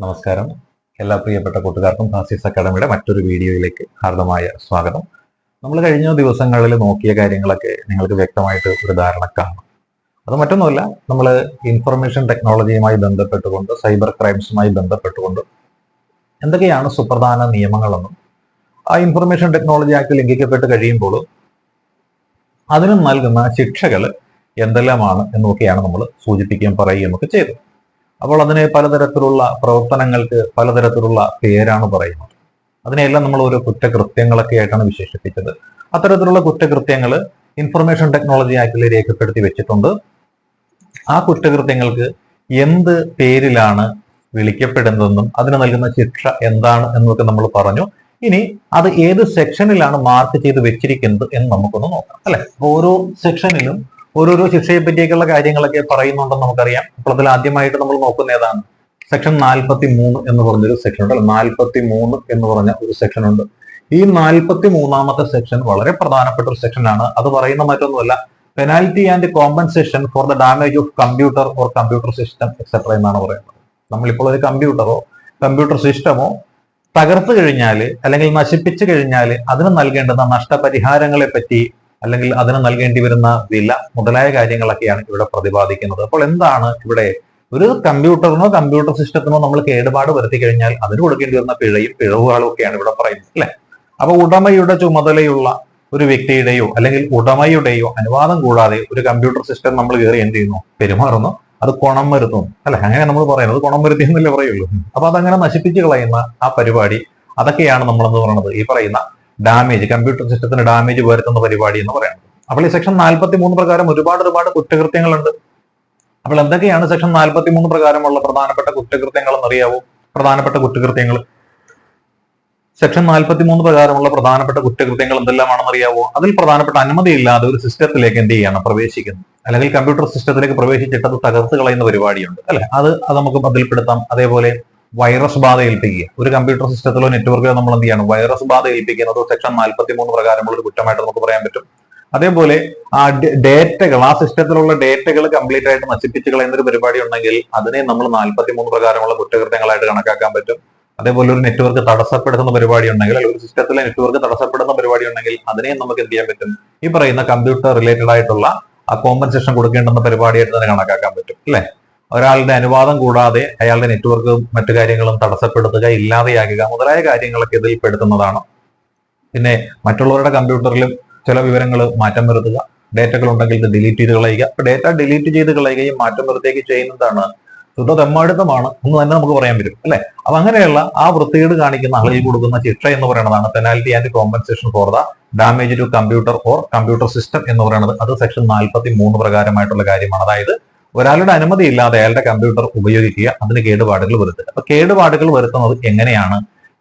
നമസ്കാരം. എല്ലാ പ്രിയപ്പെട്ട കൂട്ടുകാർക്കും ഫാസിസ് അക്കാഡമിയുടെ മറ്റൊരു വീഡിയോയിലേക്ക് ഹാർദമായ സ്വാഗതം. നമ്മൾ കഴിഞ്ഞ ദിവസങ്ങളിൽ നോക്കിയ കാര്യങ്ങളൊക്കെ നിങ്ങൾക്ക് വ്യക്തമായിട്ട് ഒരു ധാരണ കാണും. അത് മറ്റൊന്നുമല്ല, നമ്മൾ ഇൻഫർമേഷൻ ടെക്നോളജിയുമായി ബന്ധപ്പെട്ടുകൊണ്ട് സൈബർ ക്രൈംസുമായി ബന്ധപ്പെട്ടുകൊണ്ട് എന്തൊക്കെയാണ് സുപ്രധാന നിയമങ്ങളെന്നും ആ ഇൻഫർമേഷൻ ടെക്നോളജി ആക്ട് ലംഘിക്കപ്പെട്ട് കഴിയുമ്പോൾ അതിന് നൽകുന്ന ശിക്ഷകൾ എന്തെല്ലാമാണ് എന്നൊക്കെയാണ് നമ്മൾ സൂചിപ്പിക്കുകയും പറയുകയും ഒക്കെ ചെയ്തത്. അപ്പോൾ അതിന് പലതരത്തിലുള്ള പ്രവർത്തനങ്ങൾക്ക് പലതരത്തിലുള്ള പേരാണ് പറയുന്നത്. അതിനെല്ലാം നമ്മൾ ഓരോ കുറ്റകൃത്യങ്ങളൊക്കെ ആയിട്ടാണ് വിശേഷിപ്പിച്ചത്. അത്തരത്തിലുള്ള കുറ്റകൃത്യങ്ങൾ ഇൻഫർമേഷൻ ടെക്നോളജി ആക്ടിൽ രേഖപ്പെടുത്തി വെച്ചിട്ടുണ്ട്. ആ കുറ്റകൃത്യങ്ങൾക്ക് എന്ത് പേരിലാണ് വിളിക്കപ്പെടുന്നതെന്നും അതിന് നൽകുന്ന ശിക്ഷ എന്താണ് എന്നൊക്കെ നമ്മൾ പറഞ്ഞു. ഇനി അത് ഏത് സെക്ഷനിലാണ് മാർക്ക് ചെയ്ത് വെച്ചിരിക്കുന്നത് എന്ന് നമുക്കൊന്ന് നോക്കാം, അല്ലെ? ഓരോ സെക്ഷനിലും ഓരോരോ ശിക്ഷയെ പറ്റിയൊക്കെയുള്ള കാര്യങ്ങളൊക്കെ പറയുന്നുണ്ടെന്ന് നമുക്കറിയാം. അപ്പോൾ അതിൽ ആദ്യമായിട്ട് നമ്മൾ നോക്കുന്ന ഏതാണ്? സെക്ഷൻ 43 എന്ന് പറഞ്ഞൊരു സെക്ഷൻ ഉണ്ട്. 43 എന്ന് പറഞ്ഞ ഒരു സെക്ഷൻ ഉണ്ട്. ഈ 43ാമത്തെ സെക്ഷൻ വളരെ പ്രധാനപ്പെട്ട ഒരു സെക്ഷനാണ്. അത് പറയുന്ന മറ്റൊന്നുമല്ല, penalty and compensation for the damage of computer or computer system etcetera എന്നാണ് പറയുന്നത്. നമ്മളിപ്പോൾ ഒരു കമ്പ്യൂട്ടറോ കമ്പ്യൂട്ടർ സിസ്റ്റമോ തകർത്തു കഴിഞ്ഞാൽ അല്ലെങ്കിൽ നശിപ്പിച്ചു കഴിഞ്ഞാൽ അതിന് നൽകേണ്ടുന്ന നഷ്ടപരിഹാരങ്ങളെ പറ്റി അല്ലെങ്കിൽ അതിന് നൽകേണ്ടി വരുന്ന വില മുതലായ കാര്യങ്ങളൊക്കെയാണ് ഇവിടെ പ്രതിപാദിക്കുന്നത്. അപ്പോൾ എന്താണ് ഇവിടെ? ഒരു കമ്പ്യൂട്ടറിനോ കമ്പ്യൂട്ടർ സിസ്റ്റത്തിനോ നമ്മൾ കേടുപാട് വരുത്തി കഴിഞ്ഞാൽ അതിന് കൊടുക്കേണ്ടി വരുന്ന പിഴയും പിഴവുകളും ഒക്കെയാണ് ഇവിടെ പറയുന്നത്, അല്ലെ? അപ്പൊ ഉടമയുടെ ചുമതലയുള്ള ഒരു വ്യക്തിയുടെയോ അല്ലെങ്കിൽ ഉടമയുടെയോ അനുവാദം കൂടാതെ ഒരു കമ്പ്യൂട്ടർ സിസ്റ്റം നമ്മൾ കയറി എന്ത് ചെയ്യുന്നു? പെരുമാറുന്നു, അത് കുണം വരുത്തുന്നു, അല്ലെ? അങ്ങനെ നമ്മൾ പറയുന്നത് കുണം വരുത്തി എന്നല്ലേ പറയുള്ളൂ. അപ്പൊ അതങ്ങനെ നശിപ്പിച്ച് കളയുന്ന ആ പരിപാടി, അതൊക്കെയാണ് നമ്മളെന്ന് പറയുന്നത് ഈ പറയുന്ന ഡാമേജ്, കമ്പ്യൂട്ടർ സിസ്റ്റത്തിന് ഡാമേജ് വരുത്തുന്ന പരിപാടി എന്ന് പറയുന്നത്. അപ്പോൾ ഈ സെക്ഷൻ 43 പ്രകാരം ഒരുപാട് കുറ്റകൃത്യങ്ങളുണ്ട്. അപ്പോൾ എന്തൊക്കെയാണ് സെക്ഷൻ 43 പ്രകാരമുള്ള പ്രധാനപ്പെട്ട കുറ്റകൃത്യങ്ങൾ എന്നറിയാവോ? പ്രധാനപ്പെട്ട കുറ്റകൃത്യങ്ങൾ, സെക്ഷൻ 43 പ്രകാരമുള്ള പ്രധാനപ്പെട്ട കുറ്റകൃത്യങ്ങൾ എന്തെല്ലാമാണെന്ന് അറിയാവോ? അതിൽ പ്രധാനപ്പെട്ട അനുമതിയില്ലാതെ ഒരു സിസ്റ്റത്തിലേക്ക് എന്ത് ചെയ്യാണ്? പ്രവേശിക്കുന്നു, അല്ലെങ്കിൽ കമ്പ്യൂട്ടർ സിസ്റ്റത്തിലേക്ക് പ്രവേശിച്ചിട്ട് അത് തകർത്ത് കളയുന്ന പരിപാടിയുണ്ട്, അല്ലെ? അത് നമുക്ക് അതിൽപ്പെടുത്താം. അതേപോലെ വൈറസ് ബാധ ഏൽപ്പിക്കുക. ഒരു കമ്പ്യൂട്ടർ സിസ്റ്റത്തിലോ നെറ്റ്വർക്കിലോ നമ്മൾ എന്ത് ചെയ്യണം? വൈറസ് ബാധ ഏൽപ്പിക്കുന്നത് സെക്ഷൻ 43 പ്രകാരമുള്ള ഒരു കുറ്റമായിട്ട് നമുക്ക് പറയാൻ പറ്റും. അതേപോലെ ആ ഡേറ്റകൾ, ആ സിസ്റ്റത്തിലുള്ള ഡേറ്റകൾ കംപ്ലീറ്റ് ആയിട്ട് നശിപ്പിച്ച് കളയുന്ന ഒരു പരിപാടി ഉണ്ടെങ്കിൽ അതിനെ നമ്മൾ 43 പ്രകാരമുള്ള കുറ്റകൃത്യങ്ങളായിട്ട് കണക്കാക്കാൻ പറ്റും. അതേപോലെ ഒരു നെറ്റ്വർക്ക് തടസ്സപ്പെടുത്തുന്ന പരിപാടി ഉണ്ടെങ്കിൽ, അല്ലെങ്കിൽ ഒരു സിസ്റ്റത്തിലെ നെറ്റ്വർക്ക് തടസ്സപ്പെടുന്ന പരിപാടി ഉണ്ടെങ്കിൽ അതിനെയും നമുക്ക് എന്ത് ചെയ്യാൻ പറ്റും? ഈ പറയുന്ന കമ്പ്യൂട്ടർ റിലേറ്റഡ് ആയിട്ടുള്ള ആ കോമ്പൻസേഷൻ കൊടുക്കേണ്ടുന്ന പരിപാടിയായിട്ട് തന്നെ കണക്കാക്കാൻ പറ്റും, അല്ലെ? ഒരാളുടെ അനുവാദം കൂടാതെ അയാളുടെ നെറ്റ്വർക്കും മറ്റു കാര്യങ്ങളും തടസ്സപ്പെടുത്തുക, ഇല്ലാതെയാക്കുക മുതലായ കാര്യങ്ങളൊക്കെ ഇതിൽ പെടുത്തുന്നതാണ്. പിന്നെ മറ്റുള്ളവരുടെ കമ്പ്യൂട്ടറിലും ചില വിവരങ്ങൾ മാറ്റം വരുത്തുക, ഡേറ്റകൾ ഉണ്ടെങ്കിൽ ഇത് ഡിലീറ്റ് ചെയ്ത് കളയുക. അപ്പൊ ഡേറ്റ ഡിലീറ്റ് ചെയ്ത് കളയുകയും മാറ്റം വരുത്തുകയും ചെയ്യുന്നതാണ് ശുദ്ധ തെമ്മാടിത്തമാണ് എന്ന് തന്നെ നമുക്ക് പറയാൻ പറ്റും, അല്ലെ? അപ്പൊ അങ്ങനെയുള്ള ആ വൃത്തികേട് കാണിക്കുന്ന ആളുകൾ കൊടുക്കുന്ന ശിക്ഷ എന്ന് പറയുന്നതാണ് penalty and compensation for the damage to computer or computer system എന്ന് പറയുന്നത്. അത് സെക്ഷൻ 43 പ്രകാരമായിട്ടുള്ള കാര്യമാണ്. അതായത് ഒരാളുടെ അനുമതി ഇല്ലാതെ അയാളുടെ കമ്പ്യൂട്ടർ ഉപയോഗിക്കുക, അതിന് കേടുപാടുകൾ വരുത്തുക. അപ്പൊ കേടുപാടുകൾ വരുത്തുന്നത് എങ്ങനെയാണ്?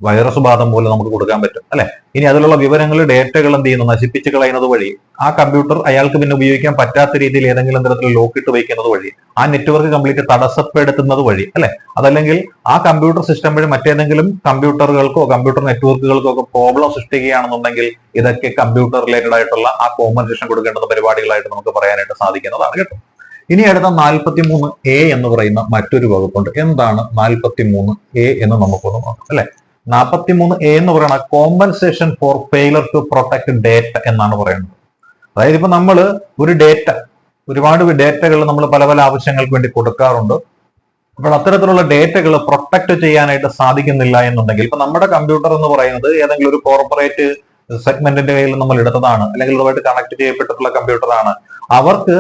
വൈറസ് ബാധ പോലെ നമുക്ക് കൊടുക്കാൻ പറ്റും, അല്ലെ? ഇനി അതിലുള്ള വിവരങ്ങൾ, ഡേറ്റകൾ എന്ത് ചെയ്യുന്നു? നശിപ്പിച്ച് കളയുന്നത് വഴി, ആ കമ്പ്യൂട്ടർ അയാൾക്ക് പിന്നെ ഉപയോഗിക്കാൻ പറ്റാത്ത രീതിയിൽ ഏതെങ്കിലും തരത്തിൽ ലോക്ക് ഇട്ട് വയ്ക്കുന്നത് വഴി, ആ നെറ്റ്വർക്ക് കംപ്ലീറ്റ് തടസ്സപ്പെടുത്തുന്നത് വഴി, അല്ലെ? അതല്ലെങ്കിൽ ആ കമ്പ്യൂട്ടർ സിസ്റ്റം വഴി മറ്റേതെങ്കിലും കമ്പ്യൂട്ടറുകൾക്കോ കമ്പ്യൂട്ടർ നെറ്റ്വർക്കുകൾക്കോ ഒക്കെ പ്രോബ്ലം സൃഷ്ടിക്കുകയാണെന്നുണ്ടെങ്കിൽ ഇതൊക്കെ കമ്പ്യൂട്ടർ റിലേറ്റഡ് ആയിട്ടുള്ള ആ കോമ്പൻസേഷൻ കൊടുക്കേണ്ടുന്ന പരിപാടികളായിട്ട് നമുക്ക് പറയാനായിട്ട് സാധിക്കുന്നതാണ്, കേട്ടോ. ഇനി അടുത്ത 43A എന്ന് പറയുന്ന മറ്റൊരു വകുപ്പുണ്ട്. എന്താണ് 43A എന്ന് നമുക്കൊന്ന് നോക്കാം, അല്ലെ? 43A എന്ന് പറയുന്ന compensation for failure to protect data എന്നാണ് പറയുന്നത്. അതായത് ഇപ്പൊ നമ്മൾ ഒരു ഡേറ്റ, ഒരുപാട് ഡേറ്റകൾ നമ്മൾ പല പല ആവശ്യങ്ങൾക്ക് വേണ്ടി കൊടുക്കാറുണ്ട്. അപ്പോൾ അത്തരത്തിലുള്ള ഡേറ്റകൾ പ്രൊട്ടക്ട് ചെയ്യാനായിട്ട് സാധിക്കുന്നില്ല എന്നുണ്ടെങ്കിൽ, ഇപ്പൊ നമ്മുടെ കമ്പ്യൂട്ടർ എന്ന് പറയുന്നത് ഏതെങ്കിലും ഒരു കോർപ്പറേറ്റ് സെഗ്മെന്റിന്റെ കയ്യിൽ നമ്മൾ എടുത്തതാണ്, അല്ലെങ്കിൽ അതുമായിട്ട് കണക്ട് ചെയ്യപ്പെട്ടിട്ടുള്ള കമ്പ്യൂട്ടറാണ്. അവർക്ക്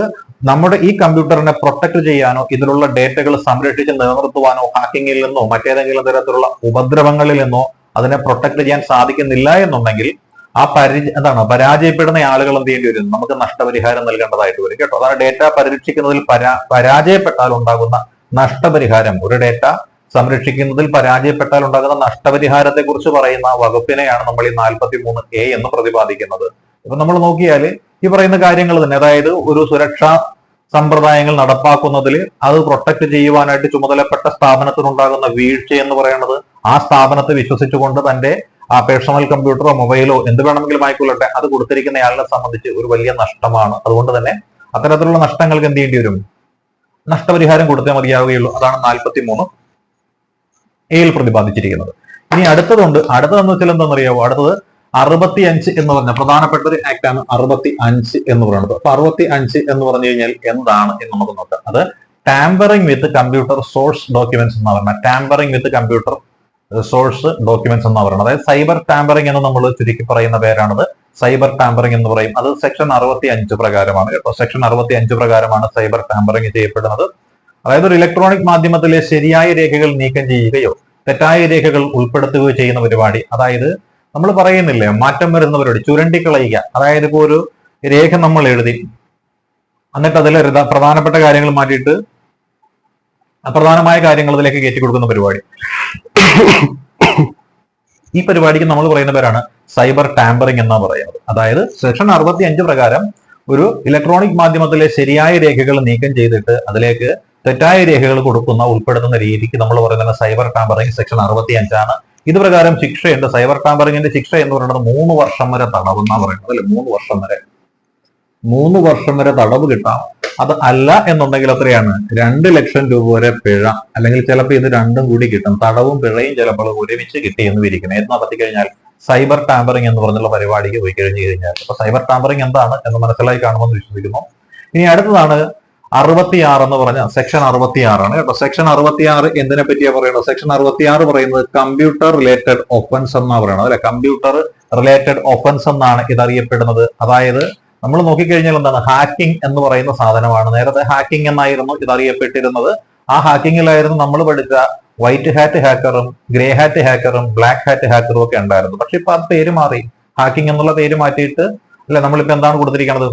നമ്മുടെ ഈ കമ്പ്യൂട്ടറിനെ പ്രൊട്ടക്ട് ചെയ്യാനോ ഇതിലുള്ള ഡേറ്റകൾ സംരക്ഷിച്ച് നിലനിർത്തുവാനോ ഹാക്കിങ്ങിൽ നിന്നോ മറ്റേതെങ്കിലും തരത്തിലുള്ള ഉപദ്രവങ്ങളിൽ നിന്നോ അതിനെ പ്രൊട്ടക്ട് ചെയ്യാൻ സാധിക്കുന്നില്ല എന്നുണ്ടെങ്കിൽ ആ പരാജയപ്പെടുന്ന ആളുകൾ എന്ത് ചെയ്യേണ്ടി വരും? നമുക്ക് നഷ്ടപരിഹാരം നൽകേണ്ടതായിട്ട് വരും, കേട്ടോ. അതാണ് ഡേറ്റ പരിരക്ഷിക്കുന്നതിൽ പരാജയപ്പെട്ടാൽ ഉണ്ടാകുന്ന നഷ്ടപരിഹാരം. ഒരു ഡേറ്റ സംരക്ഷിക്കുന്നതിൽ പരാജയപ്പെട്ടാൽ ഉണ്ടാകുന്ന നഷ്ടപരിഹാരത്തെ കുറിച്ച് പറയുന്ന വകുപ്പിനെയാണ് നമ്മൾ ഈ 43A എന്ന് പ്രതിപാദിക്കുന്നത്. ഇപ്പൊ നമ്മൾ നോക്കിയാൽ ഈ പറയുന്ന കാര്യങ്ങൾ തന്നെ, അതായത് ഒരു സുരക്ഷാ സമ്പ്രദായങ്ങൾ നടപ്പാക്കുന്നതിൽ അത് പ്രൊട്ടക്ട് ചെയ്യുവാനായിട്ട് ചുമതലപ്പെട്ട സ്ഥാപനത്തിനുണ്ടാകുന്ന വീഴ്ച എന്ന് പറയുന്നത് ആ സ്ഥാപനത്തെ വിശ്വസിച്ചുകൊണ്ട് തന്റെ ആ പേഴ്സണൽ കമ്പ്യൂട്ടറോ മൊബൈലോ എന്ത് വേണമെങ്കിലും ആയിക്കൊള്ളട്ടെ അത് കൊടുത്തിരിക്കുന്നയാളിനെ സംബന്ധിച്ച് ഒരു വലിയ നഷ്ടമാണ്. അതുകൊണ്ട് തന്നെ അത്തരത്തിലുള്ള നഷ്ടങ്ങൾക്ക് എന്ത് ചെയ്യേണ്ടി വരും? നഷ്ടപരിഹാരം കൊടുത്തേ മതിയാവുകയുള്ളൂ. അതാണ് 43. എയിൽ പ്രതിപാദിച്ചിരിക്കുന്നത്. ഇനി അടുത്തതെന്ന് വെച്ചാൽ എന്താണെന്നറിയാവോ? അടുത്തത് 65 എന്ന് പറഞ്ഞ പ്രധാനപ്പെട്ട ഒരു ആക്ട് ആണ് 65 എന്ന് പറയുന്നത്. അപ്പൊ 65 എന്ന് പറഞ്ഞു കഴിഞ്ഞാൽ എന്താണ് എന്ന് നമുക്ക് നോക്കാം. അത് tampering with computer source documents എന്നാ പറയുന്നത്. Tampering with computer source documents എന്നാ പറയുന്നത്. അതായത് സൈബർ ടാമ്പറിംഗ് എന്ന് നമ്മൾ ചുരുക്കി പറയുന്ന പേരാണത്. സൈബർ ടാമ്പറിംഗ് എന്ന് പറയും. അത് സെക്ഷൻ 65 പ്രകാരമാണ് കേട്ടോ. സെക്ഷൻ 65 പ്രകാരമാണ് സൈബർ ടാമ്പറിംഗ് ചെയ്യപ്പെടുന്നത്. അതായത് ഒരു ഇലക്ട്രോണിക് മാധ്യമത്തിലെ ശരിയായ രേഖകൾ നീക്കം ചെയ്യുകയോ തെറ്റായ രേഖകൾ ഉൾപ്പെടുത്തുകയോ ചെയ്യുന്ന പരിപാടി. അതായത് നമ്മൾ പറയുന്നില്ലേ, മാറ്റം വരുന്ന പരിപാടി, ചുരണ്ടിക്കളയുക. അതായത് ഇപ്പോൾ ഒരു രേഖ നമ്മൾ എഴുതി, എന്നിട്ട് അതിൽ പ്രധാനപ്പെട്ട കാര്യങ്ങൾ മാറ്റിയിട്ട് അപ്രധാനമായ കാര്യങ്ങൾ അതിലേക്ക് കയറ്റി കൊടുക്കുന്ന പരിപാടി. ഈ പരിപാടിക്ക് നമ്മൾ പറയുന്ന പേരാണ് സൈബർ ടാമ്പറിംഗ് എന്നാ പറയുന്നത്. അതായത് സെക്ഷൻ 65 പ്രകാരം ഒരു ഇലക്ട്രോണിക് മാധ്യമത്തിലെ ശരിയായ രേഖകൾ നീക്കം ചെയ്തിട്ട് അതിലേക്ക് തെറ്റായ രേഖകൾ ഉൾപ്പെടുത്തുന്ന രീതിക്ക് നമ്മൾ പറയുന്നത് സൈബർ ടാമ്പറിംഗ് സെക്ഷൻ 65 ആണ്. ഇത് പ്രകാരം ശിക്ഷയുണ്ട്. സൈബർ ടാമ്പറിംഗിന്റെ ശിക്ഷ എന്ന് പറയുന്നത് 3 വർഷം വരെ തടവ് എന്നാ പറയുന്നത്. അല്ലെ, 3 വർഷം വരെ തടവ് കിട്ടാം. അത് അല്ല എന്നുണ്ടെങ്കിൽ എത്രയാണ്? 2 ലക്ഷം രൂപ വരെ പിഴ, അല്ലെങ്കിൽ ചിലപ്പോൾ ഇത് രണ്ടും കൂടി കിട്ടും. തടവും പിഴയും ചിലപ്പോൾ ഒരുമിച്ച് കിട്ടി എന്ന് വിരിക്കണം. എന്ന് നടത്തി കഴിഞ്ഞാൽ സൈബർ ടാമ്പറിംഗ് എന്ന് പറഞ്ഞുള്ള പരിപാടിക്ക് പോയി കഴിഞ്ഞു കഴിഞ്ഞാൽ. അപ്പൊ സൈബർ ടാമ്പറിംഗ് എന്താണ് എന്ന് മനസ്സിലായി കാണുമെന്ന് വിശ്വസിക്കുന്നു. ഇനി അടുത്തതാണ് 66 എന്ന് പറഞ്ഞ സെക്ഷൻ 66 ആണ് കേട്ടോ. സെക്ഷൻ 66 എന്തിനെ പറ്റിയാ പറയുന്നത്? സെക്ഷൻ 66 പറയുന്നത് കമ്പ്യൂട്ടർ റിലേറ്റഡ് ഒഫൻസ് എന്നാ പറയുന്നത്. അല്ലെ, കമ്പ്യൂട്ടർ റിലേറ്റഡ് ഒഫൻസ് എന്നാണ് ഇതറിയപ്പെടുന്നത്. അതായത് നമ്മൾ നോക്കിക്കഴിഞ്ഞാൽ എന്താണ്, ഹാക്കിംഗ് എന്ന് പറയുന്ന സാധനമാണ്. നേരത്തെ ഹാക്കിംഗ് എന്നായിരുന്നു ഇതറിയപ്പെട്ടിരുന്നത്. ആ ഹാക്കിങ്ങിലായിരുന്നു നമ്മൾ പഠിച്ച വൈറ്റ് ഹാറ്റ് ഹാക്കറും ഗ്രേ ഹാറ്റ് ഹാക്കറും ബ്ലാക്ക് ഹാറ്റ് ഹാക്കറും ഒക്കെ ഉണ്ടായിരുന്നു. പക്ഷെ ഇപ്പൊ അത് പേര് മാറി. ഹാക്കിംഗ് എന്നുള്ള പേര് മാറ്റിയിട്ട് അല്ലെ നമ്മളിപ്പോ എന്താണ് കൊടുത്തിരിക്കുന്നത്?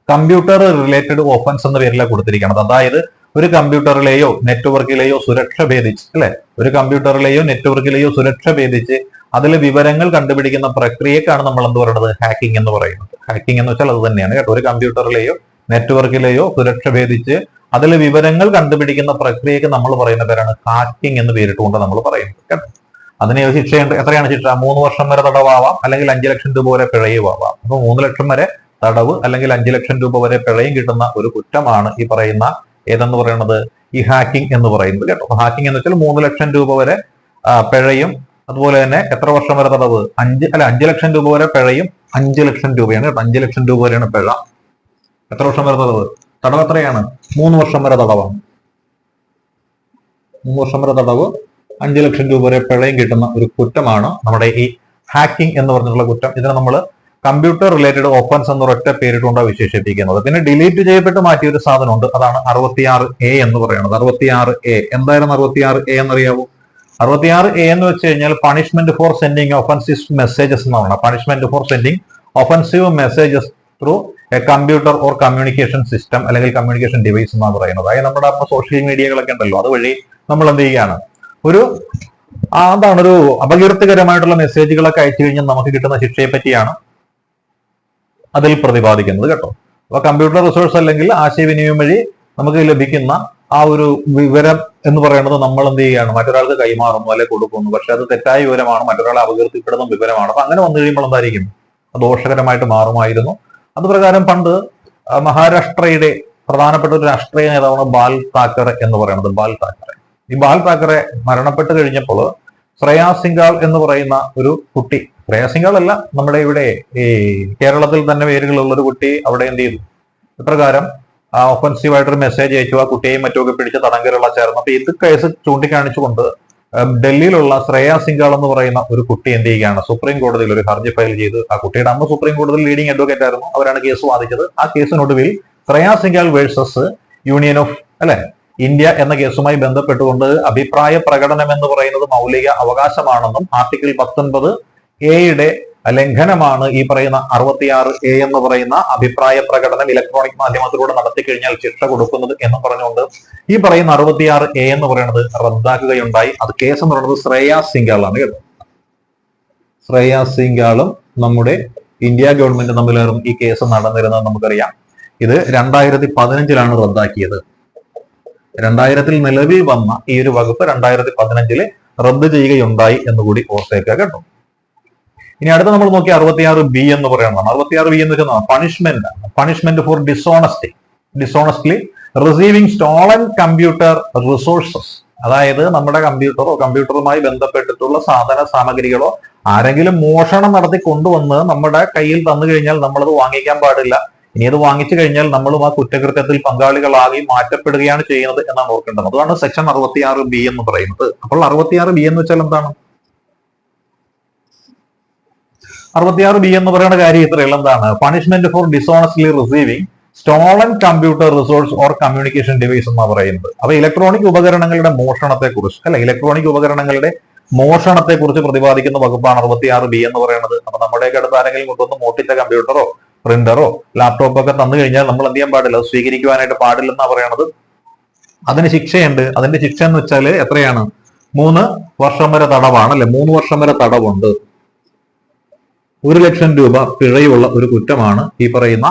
കമ്പ്യൂട്ടർ റിലേറ്റഡ് ഓഫൻസ് എന്ന പേരിലാണ് കൊടുത്തിരിക്കുന്നത്. അതായത് ഒരു കമ്പ്യൂട്ടറിലെയോ നെറ്റ്വർക്കിലെയോ സുരക്ഷ ഭേദിച്ച് അല്ലെ, ഒരു കമ്പ്യൂട്ടറിലെയോ നെറ്റ്വർക്കിലെയോ സുരക്ഷ ഭേദിച്ച് അതിൽ വിവരങ്ങൾ കണ്ടുപിടിക്കുന്ന പ്രക്രിയക്കാണ് നമ്മൾ എന്ത് പറയുന്നത്? ഹാക്കിംഗ് എന്ന് പറയുന്നത്. ഹാക്കിംഗ് എന്ന് വെച്ചാൽ അത് തന്നെയാണ് കേട്ടോ. ഒരു കമ്പ്യൂട്ടറിലെയോ നെറ്റ്വർക്കിലെയോ സുരക്ഷ ഭേദിച്ച് അതിൽ വിവരങ്ങൾ കണ്ടുപിടിക്കുന്ന പ്രക്രിയക്ക് നമ്മൾ പറയുന്ന പേരാണ് ഹാക്കിംഗ് എന്ന് പേരിട്ടുകൊണ്ട് നമ്മൾ പറയുന്നത് കേട്ടോ. അതിന് ശിക്ഷയുണ്ട്. എത്രയാണ് ശിക്ഷ? 3 വർഷം വരെ തടവാവാം, അല്ലെങ്കിൽ 5 ലക്ഷം രൂപ വരെ പിഴയും ആവാം. അപ്പൊ 3 ലക്ഷം വരെ തടവ് അല്ലെങ്കിൽ 5 ലക്ഷം രൂപ വരെ പിഴയും കിട്ടുന്ന ഒരു കുറ്റമാണ് ഈ പറയുന്ന ഏതെന്ന് പറയുന്നത്? ഈ ഹാക്കിംഗ് എന്ന് പറയുന്നത് കേട്ടോ. ഹാക്കിംഗ് എന്ന് വെച്ചാൽ 3 ലക്ഷം രൂപ വരെ പിഴയും, അതുപോലെ തന്നെ എത്ര വർഷം വരെ തടവ്? 5 ലക്ഷം രൂപ വരെ പിഴയും 5 ലക്ഷം രൂപയാണ് കേട്ടോ. 5 ലക്ഷം രൂപ വരെയാണ് പിഴ. എത്ര വർഷം വരെ തടവ്? തടവ് എത്രയാണ്? 3 വർഷം വരെ തടവാണ്. 3 വർഷം വരെ തടവ്, 5 ലക്ഷം രൂപ വരെ പിഴയും കിട്ടുന്ന ഒരു കുറ്റമാണ് നമ്മുടെ ഈ ഹാക്കിംഗ് എന്ന് പറഞ്ഞിട്ടുള്ള കുറ്റം. ഇതിനെ നമ്മൾ കമ്പ്യൂട്ടർ റിലേറ്റഡ് ഓഫൻസ് എന്ന ഒരൊറ്റ പേരിട്ടുകൊണ്ടാണ് വിശേഷിപ്പിക്കുന്നത്. പിന്നെ ഡിലീറ്റ് ചെയ്യപ്പെട്ട് മാറ്റിയ ഒരു സാധനമുണ്ട്. അതാണ് 66A എന്ന് പറയുന്നത്. 66A എന്തായിരുന്നു? 66A എന്നറിയാവോ? 66A എന്ന് വെച്ച് കഴിഞ്ഞാൽ punishment for sending offensive messages എന്നാണ്. Punishment for sending offensive messages through a computer or communication system അല്ലെങ്കിൽ കമ്മ്യൂണിക്കേഷൻ ഡിവൈസ് എന്നാണ് പറയുന്നത്. അതായത് നമ്മുടെ സോഷ്യൽ മീഡിയകളൊക്കെ ഉണ്ടല്ലോ, അതുവഴി നമ്മൾ എന്ത് ചെയ്യുകയാണ്? ഒരു അപകീർത്തികരമായിട്ടുള്ള മെസ്സേജുകളൊക്കെ അയച്ചു കഴിഞ്ഞാൽ നമുക്ക് കിട്ടുന്ന ശിക്ഷയെ പറ്റിയാണ് അതിൽ പ്രതിപാദിക്കുന്നത് കേട്ടോ. അപ്പൊ കമ്പ്യൂട്ടർ റിസോഴ്സ് അല്ലെങ്കിൽ ആശയവിനിമയം വഴി നമുക്ക് ലഭിക്കുന്ന ആ ഒരു വിവരം എന്ന് പറയുന്നത് നമ്മൾ എന്ത് ചെയ്യുകയാണ്? മറ്റൊരാൾക്ക് കൈമാറുന്നു അല്ലെ കൊടുക്കുന്നു. പക്ഷെ അത് തെറ്റായ വിവരമാണ്, മറ്റൊരാളെ അപകീർത്തിപ്പെടുന്ന വിവരമാണ്. അപ്പൊ അങ്ങനെ വന്നു കഴിയുമ്പോൾ എന്തായിരിക്കും? അത് ദോഷകരമായിട്ട് മാറുമായിരുന്നു. അതുപ്രകാരം പണ്ട് മഹാരാഷ്ട്രയുടെ പ്രധാനപ്പെട്ട ഒരു രാഷ്ട്രീയ നേതാവാണ് ബാൽ താക്കറെ എന്ന് പറയുന്നത്. ബാൽ താക്കറെ, ഈ ബാൽ താക്കറെ മരണപ്പെട്ട് കഴിഞ്ഞപ്പോൾ ശ്രേയാ സിംഗാൾ എന്ന് പറയുന്ന ഒരു കുട്ടി, ശ്രേയാ സിംഗാൾ അല്ല, നമ്മുടെ ഇവിടെ ഈ കേരളത്തിൽ തന്നെ പേരുകളുള്ള ഒരു കുട്ടി അവിടെ എന്ത് ചെയ്തു? ഇപ്രകാരം ഒഫൻസീവായിട്ടൊരു മെസ്സേജ് അയച്ചു. ആ കുട്ടിയെയും മറ്റുമൊക്കെ പിടിച്ച് തടങ്കലുള്ള ചേർന്നു. അപ്പൊ ഇത് കേസ് ചൂണ്ടിക്കാണിച്ചുകൊണ്ട് ഡൽഹിയിലുള്ള ശ്രേയാ സിംഗാൾ എന്ന് പറയുന്ന ഒരു കുട്ടി എന്ത് ചെയ്യുകയാണ്? സുപ്രീം കോടതിയിൽ ഒരു ഹർജി ഫയൽ ചെയ്ത്, ആ കുട്ടിയുടെ അമ്മ സുപ്രീം കോടതിയിൽ ലീഡിംഗ് അഡ്വക്കേറ്റ് ആയിരുന്നു, അവരാണ് കേസ് വാദിച്ചത്. ആ കേസിനൊടുവിൽ Shreya Singhal versus union of India എന്ന കേസുമായി ബന്ധപ്പെട്ടുകൊണ്ട് അഭിപ്രായ പ്രകടനം എന്ന് പറയുന്നത് മൗലിക അവകാശമാണെന്നും ആർട്ടിക്കിൾ 19A ലംഘനമാണ് ഈ പറയുന്ന 66A എന്ന് പറയുന്ന അഭിപ്രായ പ്രകടനം ഇലക്ട്രോണിക് മാധ്യമത്തിലൂടെ നടത്തി കഴിഞ്ഞാൽ ശിക്ഷ കൊടുക്കുന്നത് എന്ന് പറഞ്ഞുകൊണ്ട് ഈ പറയുന്ന 66A എന്ന് പറയുന്നത് റദ്ദാക്കുകയുണ്ടായി. അത് കേസ് എന്ന് പറയുന്നത് ശ്രേയാ സിംഗാളാണ് കേട്ടോ. ശ്രേയാ സിംഗാളും നമ്മുടെ ഇന്ത്യ ഗവൺമെന്റ് തമ്മിലായിരുന്നു ഈ കേസ് നടന്നിരുന്നത് നമുക്കറിയാം. ഇത് 2015 റദ്ദാക്കിയത്. 2000 നിലവിൽ വന്ന ഈ ഒരു വകുപ്പ് 2015 റദ്ദ് ചെയ്യുകയുണ്ടായി എന്നുകൂടി ഓർത്തേക്കുക കേട്ടോ. ഇനി അടുത്ത നമ്മൾ നോക്കി 66B എന്ന് പറയുന്നതാണ്. 66B എന്ന് വെച്ചാൽ punishment for dishonestly receiving stolen computer resources അതായത് നമ്മുടെ കമ്പ്യൂട്ടറോ കമ്പ്യൂട്ടറുമായി ബന്ധപ്പെട്ടിട്ടുള്ള സാധന സാമഗ്രികളോ ആരെങ്കിലും മോഷണം നടത്തി കൊണ്ടുവന്ന് നമ്മുടെ കയ്യിൽ തന്നു കഴിഞ്ഞാൽ നമ്മളത് വാങ്ങിക്കാൻ പാടില്ല. ഇനി അത് വാങ്ങിച്ചു കഴിഞ്ഞാൽ നമ്മളും ആ കുറ്റകൃത്യത്തിൽ പങ്കാളികളാകി മാറ്റപ്പെടുകയാണ് ചെയ്യുന്നത് എന്നാണ് ഓർക്കേണ്ടത്. അതാണ് സെക്ഷൻ 66B എന്ന് പറയുന്നത്. അപ്പോൾ 66B എന്ന് വെച്ചാൽ എന്താണ്? 66B എന്ന് പറയുന്ന കാര്യം ഇത്രയുള്ള എന്താണ്? Punishment for dishonestly receiving stolen computer resource or communication device എന്നാണ് പറയുന്നത്. അപ്പൊ ഇലക്ട്രോണിക് ഉപകരണങ്ങളുടെ മോഷണത്തെ കുറിച്ച് ഇലക്ട്രോണിക് ഉപകരണങ്ങളുടെ മോഷണത്തെ കുറിച്ച് പ്രതിപാദിക്കുന്ന വകുപ്പാണ് 66B എന്ന് പറയുന്നത്. അപ്പൊ നമ്മുടെയൊക്കെ അടുത്ത് ആരെങ്കിലും കൊണ്ടൊന്ന് മോട്ടിച്ച കമ്പ്യൂട്ടറോ പ്രിന്ററോ ലാപ്ടോപ്പോ ഒക്കെ തന്നു കഴിഞ്ഞാൽ നമ്മൾ എന്ത് ചെയ്യാൻ പാടില്ല? അത് സ്വീകരിക്കുവാനായിട്ട് പാടില്ലെന്നാണ് പറയണത്. അതിന് ശിക്ഷയുണ്ട്. അതിന്റെ ശിക്ഷ എന്ന് വെച്ചാൽ എത്രയാണ്? 3 വർഷം വരെ തടവാണ് അല്ലെ? 3 വർഷം വരെ തടവുണ്ട്. 1 ലക്ഷം രൂപ പിഴയുള്ള ഒരു കുറ്റമാണ് ഈ പറയുന്ന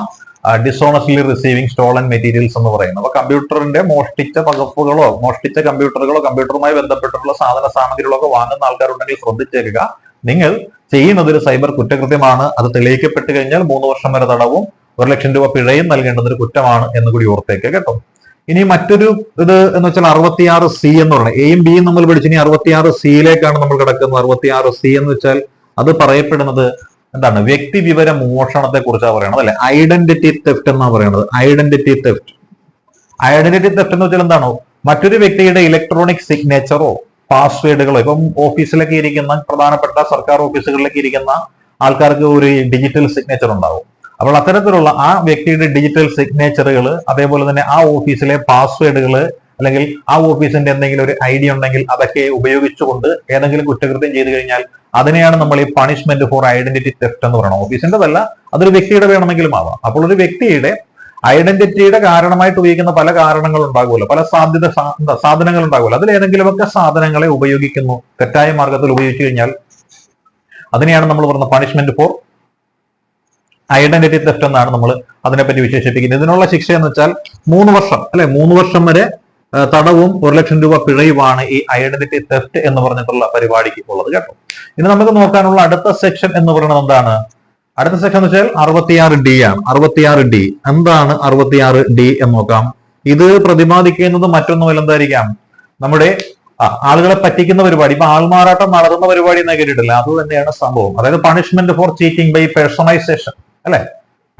ഡിസോണസ്റ്റ്ലി റിസീവിംഗ് സ്റ്റോളൻ മെറ്റീരിയൽസ് എന്ന് പറയുന്നത്. അപ്പൊ കമ്പ്യൂട്ടറിന്റെ മോഷ്ടിച്ച പകർപ്പുകളോ മോഷ്ടിച്ച കമ്പ്യൂട്ടറുകളോ കമ്പ്യൂട്ടറുമായി ബന്ധപ്പെട്ടിട്ടുള്ള സാധന സാമഗ്രികളോ ഒക്കെ വാങ്ങുന്ന ആൾക്കാരുണ്ടെങ്കിൽ ശ്രദ്ധിച്ചേക്കുക. നിങ്ങൾ ചെയ്യുന്നത് ഒരു സൈബർ കുറ്റകൃത്യമാണ്. അത് തെളിയിക്കപ്പെട്ട് കഴിഞ്ഞാൽ 3 വർഷം വരെ തടവും 1 ലക്ഷം രൂപ പിഴയും നൽകേണ്ടുന്ന ഒരു കുറ്റമാണ് എന്ന് കൂടി ഓർത്തേക്ക് കേട്ടോ. ഇനി മറ്റൊരു ഇത് എന്ന് വെച്ചാൽ 66C എന്ന് പറയുന്നത്. എയും ബിയും നമ്മൾ പഠിച്ചു. ഇനി 66Cയിലേക്കാണ് നമ്മൾ കിടക്കുന്നത്. 66C എന്ന് വെച്ചാൽ അത് പറയപ്പെടുന്നത് എന്താണ്? വ്യക്തി വിവര മോഷണത്തെ കുറിച്ചാണ് പറയുന്നത് അല്ലെ? ഐഡന്റിറ്റി തെഫ്റ്റ് എന്നാണ് പറയുന്നത്. ഐഡന്റിറ്റി തെഫ്റ്റ് എന്ന് വെച്ചാൽ എന്താണോ? മറ്റൊരു വ്യക്തിയുടെ ഇലക്ട്രോണിക് സിഗ്നേച്ചറോ പാസ്വേഡുകളോ, ഇപ്പം ഓഫീസിലൊക്കെ ഇരിക്കുന്ന പ്രധാനപ്പെട്ട സർക്കാർ ഓഫീസുകളിലൊക്കെ ഇരിക്കുന്ന ആൾക്കാർക്ക് ഒരു ഡിജിറ്റൽ സിഗ്നേച്ചർ ഉണ്ടാവും. അപ്പോൾ അത്തരത്തിലുള്ള ആ വ്യക്തിയുടെ ഡിജിറ്റൽ സിഗ്നേച്ചറുകൾ, അതേപോലെ തന്നെ ആ ഓഫീസിലെ പാസ്വേഡുകൾ, അല്ലെങ്കിൽ ആ ഓഫീസിന്റെ എന്തെങ്കിലും ഒരു ഐഡി ഉണ്ടെങ്കിൽ അതൊക്കെ ഉപയോഗിച്ചുകൊണ്ട് ഏതെങ്കിലും കുറ്റകൃത്യം ചെയ്തു കഴിഞ്ഞാൽ അതിനെയാണ് നമ്മൾ ഈ പണിഷ്മെന്റ് ഫോർ ഐഡന്റിറ്റി തെഫ്റ്റ് എന്ന് പറയുന്നത്. ഓഫീസിന്റെതല്ല, അതൊരു വ്യക്തിയുടെ വേണമെങ്കിലും ആവാം. അപ്പോൾ ഒരു വ്യക്തിയുടെ ഐഡന്റിറ്റിയുടെ കാരണമായിട്ട് ഉപയോഗിക്കുന്ന പല കാരണങ്ങൾ ഉണ്ടാകുമല്ലോ, പല സാധനങ്ങൾ ഉണ്ടാകുമല്ലോ. അതിൽ ഏതെങ്കിലുമൊക്കെ സാധനങ്ങളെ ഉപയോഗിക്കുന്നു, തെറ്റായ മാർഗത്തിൽ ഉപയോഗിച്ചു കഴിഞ്ഞാൽ അതിനെയാണ് നമ്മൾ പറയുന്ന പണിഷ്മെന്റ് ഫോർ ഐഡന്റിറ്റി തെഫ്റ്റ് എന്നാണ് നമ്മൾ അതിനെപ്പറ്റി വിശേഷിപ്പിക്കുന്നത്. ഇതിനുള്ള ശിക്ഷ എന്ന് വെച്ചാൽ 3 വർഷം അല്ലെ? 3 വർഷം വരെ തടവും 1 ലക്ഷം രൂപ പിഴയുമാണ് ഈ ഐഡന്റിറ്റി തെഫ്റ്റ് എന്ന് പറഞ്ഞിട്ടുള്ള പരിപാടിക്ക് ഉള്ളത് കേട്ടോ. ഇനി നമുക്ക് നോക്കാനുള്ള അടുത്ത സെക്ഷൻ എന്ന് പറയുന്നത് എന്താണ്? അടുത്ത സെക്ഷൻ എന്ന് വെച്ചാൽ 66D ആണ്. 66D എന്താണ്? 66D എന്ന് നോക്കാം. ഇത് പ്രതിപാദിക്കുന്നത് മറ്റൊന്നുമല്ല, എന്തായിരിക്കാം? നമ്മുടെ ആളുകളെ പറ്റിക്കുന്ന പരിപാടി. ഇപ്പൊ ആൾമാറാട്ടം നടത്തുന്ന പരിപാടി എന്ന് കേട്ടിട്ടില്ല, അത് തന്നെയാണ് സംഭവം. അതായത് പണിഷ്മെന്റ് ഫോർ ചീറ്റിംഗ് ബൈ പേഴ്സണൈസേഷൻ അല്ലെ?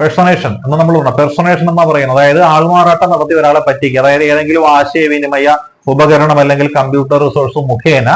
പേഴ്സണേഷൻ എന്ന് നമ്മൾ പറഞ്ഞു. പേഴ്സണേഷൻ എന്നാ പറയുന്നത്. അതായത് ആൾമാറാട്ടം നടത്തി ഒരാളെ പറ്റിക്കുക. അതായത് ഏതെങ്കിലും ആശയവിനിമയ ഉപകരണം അല്ലെങ്കിൽ കമ്പ്യൂട്ടർ റിസോഴ്സ് മുഖേന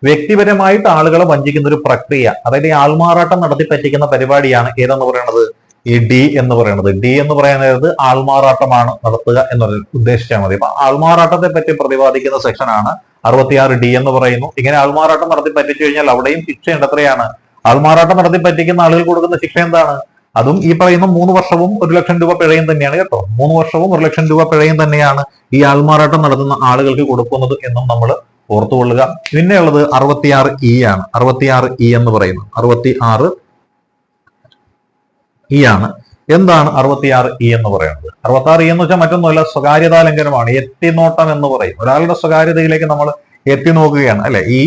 വ്യക്തിപരമായിട്ട് ആളുകളെ വഞ്ചിക്കുന്ന ഒരു പ്രക്രിയ. അതായത് ഈ ആൾമാറാട്ടം നടത്തി പറ്റിക്കുന്ന പരിപാടിയാണ് ഏതെന്ന് പറയുന്നത്? ഈ ഡി എന്ന് പറയുന്നത്. ഡി എന്ന് പറയുന്നത് ആൾമാറാട്ടമാണ് നടത്തുക എന്ന് ഉദ്ദേശിച്ചാൽ മതി. അപ്പൊ ആൾമാറാട്ടത്തെ പറ്റി പ്രതിപാദിക്കുന്ന സെക്ഷനാണ് 66D എന്ന് പറയുന്നു. ഇങ്ങനെ ആൾമാറാട്ടം നടത്തി പറ്റിച്ചു കഴിഞ്ഞാൽ അവിടെയും ശിക്ഷയുണ്ട്. എത്രയാണ്? ആൾമാറാട്ടം നടത്തി പറ്റിക്കുന്ന ആളുകൾ കൊടുക്കുന്ന ശിക്ഷ എന്താണ്? അതും ഈ പറയുന്ന 3 വർഷവും 1 ലക്ഷം രൂപ പിഴയും തന്നെയാണ് കേട്ടോ. 3 വർഷവും 1 ലക്ഷം രൂപ പിഴയും തന്നെയാണ് ഈ ആൾമാറാട്ടം നടത്തുന്ന ആളുകൾക്ക് കൊടുക്കുന്നത് എന്നും നമ്മൾ ഓർത്തുകൊള്ളുക. പിന്നെയുള്ളത് 66E ആണ്. 66E എന്ന് പറയുന്നത് 66E ആണ്. എന്താണ് 66E എന്ന് പറയുന്നത്? 66E എന്ന് വെച്ചാൽ മറ്റൊന്നുമല്ല, സ്വകാര്യതാ ലംഘനമാണ്. എത്തിനോട്ടം എന്ന് പറയും. ഒരാളുടെ സ്വകാര്യതയിലേക്ക് നമ്മൾ എത്തി നോക്കുകയാണ് അല്ലെ? ഈ